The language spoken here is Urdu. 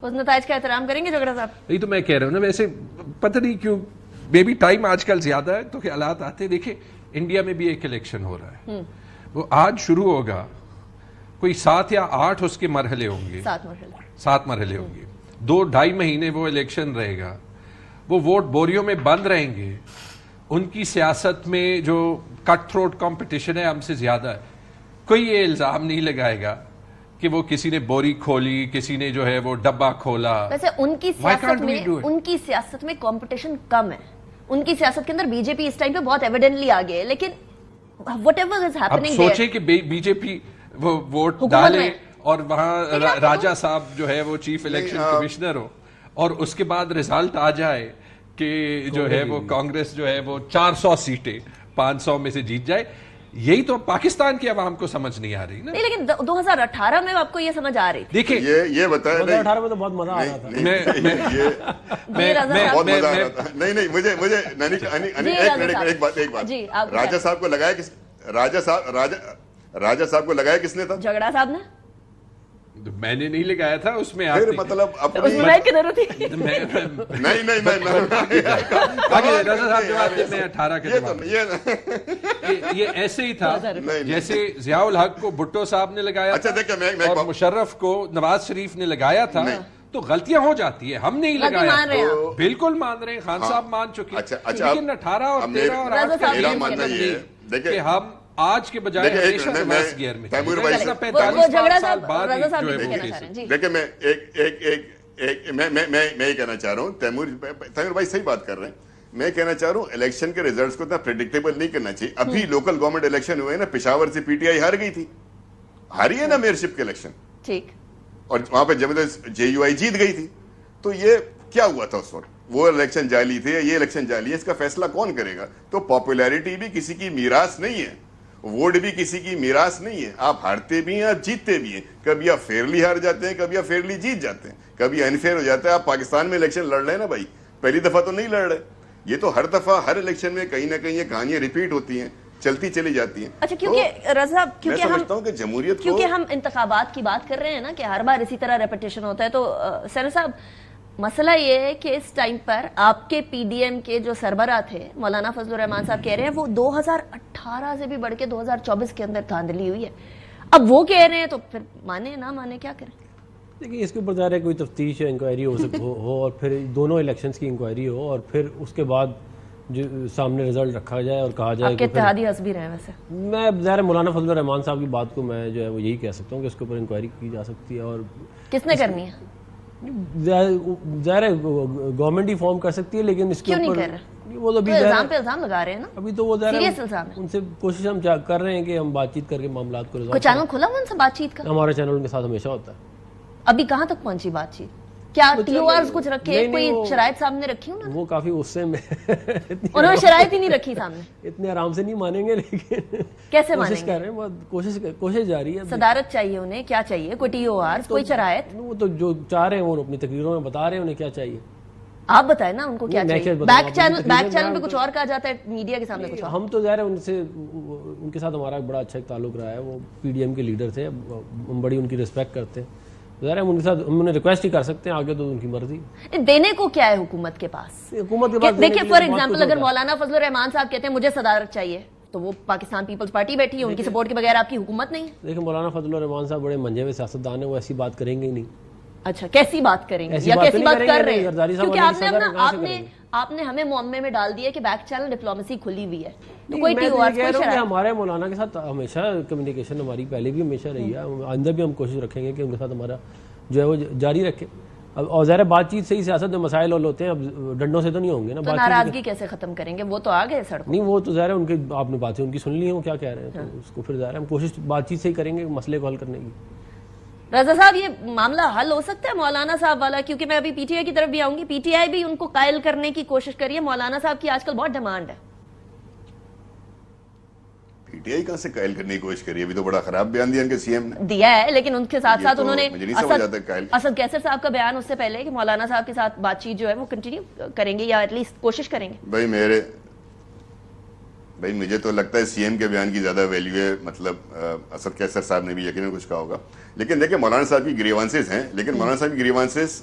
اس نتائج کا احترام کریں گے جھگڑا صاحب؟ یہی تو میں کہہ رہا ہوں نا. ویسے پتہ نہیں کیوں مے بی ٹائم آج کل زیادہ ہے تو خیالات آتے. دیکھیں انڈیا میں بھی ایک الیکشن ہو رہا ہے, وہ آج شروع ہوگا, کوئی 7 یا 8 اس کے مرحلے ہوں گے, 7 مرحلے ہوں گے, 2-2.5 مہینے وہ الیکشن رہے گا. وہ ووٹ بوریوں میں بند رہیں گے. ان کی سیاست میں جو کٹ تھروٹ کمپٹیشن ہے ہم سے زیادہ ہے. کوئی یہ الزام نہیں لگائے گا کہ وہ کسی نے بوری کھولی, کسی نے جو ہے وہ ڈبہ کھولا. ویسے ان کی سیاست میں کمپٹیشن کم ہے. ان کی سیاست کے اندر بی جے پی اس ٹائم پہ بہت ایویڈنٹلی آگے ہے, لیکن وٹ ایور از ہیپننگ اب سوچیں کہ بی جے پی وہ ووٹ ڈالے اور وہاں راجہ صاحب جو ہے وہ چیف الیکشن کمشنر ہو, اور اس کے بعد رزلٹ آ جائے کہ جو ہے وہ کانگریس جو ہے وہ 400 سیٹیں 500 میں سے جیت جائے. یہی تو پاکستان کی عوام کو سمجھ نہیں آ رہی نا. لیکن 2018 میں آپ کو یہ سمجھ آ رہی تھی. دیکھیں یہ بتائیں 2018 میں تو بہت مزہ آ رہا تھا. بہت مزہ آ رہا تھا. نہیں مجھے ایک بات راجہ صاحب کو لگایا کس, راجہ صاحب کو لگایا کس نے تھا؟ جھگڑا صاحب نے. میں نے نہیں لگایا تھا اس میں. پھر مطلب اپنی یہ ایسے ہی تھا جیسے ضیاء الحق کو بھٹو صاحب نے لگایا اور مشرف کو نواز شریف نے لگایا تھا. تو غلطیاں ہو جاتی ہیں, ہم نہیں لگایا, بالکل مان رہے ہیں, خان صاحب مان چکے, لیکن 18 اور 13 اور 8 کا یہ مطلب کہ ہم آج کے بجائے ہمیشہ ریورس گیئر میں. دیکھیں میں یہ کہنا چاہ رہا ہوں, تیمور بھائی صحیح بات کر رہے ہیں. میں کہنا چاہ رہا ہوں الیکشن کے ریزلٹس کو اتنا پریڈکٹیبل نہیں کرنا چاہیے. ابھی لوکل گورنمنٹ الیکشن ہوئے نا, پشاور سے پی ٹی آئی ہار گئی تھی, ہاری ہے نا میئرشپ کے الیکشن, ٹھیک, اور وہاں پہ زبردست جے یو آئی جیت گئی تھی. تو یہ کیا ہوا تھا اس وقت؟ وہ الیکشن جعلی تھے, یہ الیکشن جعلی ہے, اس کا فیصلہ کون کرے گا؟ تو پاپولیرٹی بھی کسی کی میراث نہیں ہے, ووٹ بھی کسی کی میراث نہیں ہے. آپ ہارتے بھی ہیں, آپ جیتتے بھی ہیں. کبھی آپ فیئرلی ہار جاتے ہیں, کبھی آپ فیئرلی جیت جاتے ہیں, کبھی انفیئر ہو جاتا ہے. آپ پاکستان میں الیکشن لڑ رہے ہیں نا بھائی, پہلی دفعہ تو نہیں لڑ رہے. یہ تو ہر دفعہ ہر الیکشن میں کہیں نہ کہیں یہ کہانیاں ریپیٹ ہوتی ہیں, چلتی چلی جاتی ہیں. اچھا, کیونکہ رضا میں سمجھتا ہوں کہ جمہوریت کو, کیونکہ ہم انتخابات کی بات کر رہے ہیں نا کہ ہر بار اسی طرح ریپیٹیشن ہوتا ہے, تو سر صاحب مسئلہ یہ ہے کہ اس ٹائم پر آپ کے پی ڈی ایم کے جو سربراہ تھے مولانا فضل الرحمان صاحب کہہ رہے ہیں وہ 2018 سے بھی بڑھ کے 2024 کے اندر دھاندلی ہوئی ہے. اب وہ کہہ رہے ہیں تو پھر مانے نہ مانے کیا کریں؟ دیکھیں اس کے اوپر ظاہر ہے کوئی تفتیش انکوائری ہو اور پھر دونوں الیکشنز کی انکوائری ہو, اور پھر اس کے بعد جو سامنے رزلٹ رکھا جائے اور کہا جائے. آپ کے اتحادی حزبی رہے ویسے. میں ظاہر مولانا فضل الرحمان صاحب کی بات کو میں جو ہے وہ یہی کہہ سکتا ہوں کہ اس کے اوپر انکوائری کی جا سکتی ہے. اور کس نے کرنی ہے؟ ظاہر ہے گورنمنٹ ہی فارم کر سکتی ہے, لیکن اس کے اوپر وہ تو الزام پہ الزام لگا رہے ہیں نا. ابھی تو وہ ان سے کوشش ہم کر رہے ہیں کہ ہم بات چیت کر کے معاملات کو کوئی چینل کھلا ہوا ان سے بات چیت کا؟ ہمارا چینل ان کے ساتھ ہمیشہ ہوتا ہے. ابھی کہاں تک پہنچی بات چیت؟ کیا ٹی او آرز کچھ رکھے, کوئی شرائط سامنے رکھی انہوں نے؟ وہ کافی غصے میں, انہوں نے شرائط ہی نہیں رکھی سامنے. اتنے آرام سے نہیں مانیں گے, لیکن کیسے مانیں گے؟ کوشش کر رہے ہیں, کوشش جاری ہے. صدارت چاہیے انہیں, کیا چاہیے؟ کوئی ٹی او آرز, کوئی شرائط؟ وہ تو جو چاہ رہے ہیں وہ اپنی تقریروں میں بتا رہے ہیں انہیں کیا چاہیے. آپ بتائیں نا ان کو کیا چاہیے. بیک چینل پہ کچھ اور کہا جاتا ہے, میڈیا کے سامنے کچھ اور. ہم تو ظاہر ہے ان کے ساتھ ہمارا بڑا اچھا تعلق رہا ہے. وہ پی ڈی ایم کے لیڈر تھے, ہم بڑی ان کی رسپیکٹ کرتے ہیں. ظاہر ہے ان کے ساتھ ہم ریکویسٹ ہی کر سکتے ہیں, آگے تو ان کی مرضی. دینے کو کیا ہے حکومت کے پاس؟ دیکھیں فار ایگزامپل اگر مولانا فضل الرحمان صاحب کہتے ہیں مجھے صدارت چاہیے, تو وہ پاکستان پیپلز پارٹی بیٹھی ہے, ان کی سپورٹ کے بغیر آپ کی حکومت نہیں ہے. دیکھیں مولانا فضل الرحمان صاحب بڑے منجے ہوئے سیاستدان ہیں, وہ ایسی بات کریں گے ہی نہیں. اچھا, کیسی بات کریں گے یا کیسی بات کر رہے ہیں؟ کیونکہ آپ نے ہمیں معمے میں ڈال دیا کہ بیک چینل ڈپلومیسی کھلی ہوئی ہے. کوئی ٹی او آر, کوئی شرائط؟ ہمارے مولانا کے ساتھ ہمیشہ کمیونیکیشن ہماری پہلے بھی ہمیشہ رہی ہے, آئندہ بھی ہم کوشش رکھیں گے کہ ان کے ساتھ ہمارا جو ہے وہ جاری رکھے. اور ظاہر بات چیت سے ہی سیاست میں مسائل ہوتے ہیں, اب ڈنڈوں سے تو نہیں ہوں گے نا. تو ناراضگی کیسے ختم کریں گے؟ وہ تو آ گئے سڑک. نہیں, وہ تو ظاہر ہے ان کی, آپ نے باتیں ان کی سن لی ہیں, وہ کیا کہہ رہے ہیں, تو اس کو پھر ظاہر ہے ہم کوشش بات چیت سے ہی کریں گے مسئلے کو حل کرنے کی. رضا صاحب یہ معاملہ حل ہو سکتا ہے مولانا صاحب والا؟ کیونکہ میں ابھی پی ٹی آئی کی طرف بھی آؤں گی, پی ٹی آئی بھی ان کو قائل کرنے کی کوشش کری ہے. مولانا صاحب کی آج کل بہت ڈیمانڈ ہے. پی ٹی آئی کہاں سے قائل کرنے کی کوشش کری؟ ابھی تو بڑا خراب بیان دیا ان کے سی ایم نے. دیا ہے, لیکن ان کے ساتھ ساتھ انہوں نے اسد کیسر صاحب کا بیان اس سے پہلے کہ مولانا صاحب کے ساتھ بات چیت جو ہے وہ کنٹینیو کریں گے یا ایٹ لیسٹ کوشش کریں گے. بھائی مجھے تو لگتا ہے سی ایم کے بیان کی زیادہ ویلیو ہے, مطلب اسد کیسر صاحب نے بھی یقیناً کچھ کہا ہوگا. لیکن دیکھیں مولانا صاحب کی گریوانسز ہیں, لیکن مولانا صاحب کی گریوانسز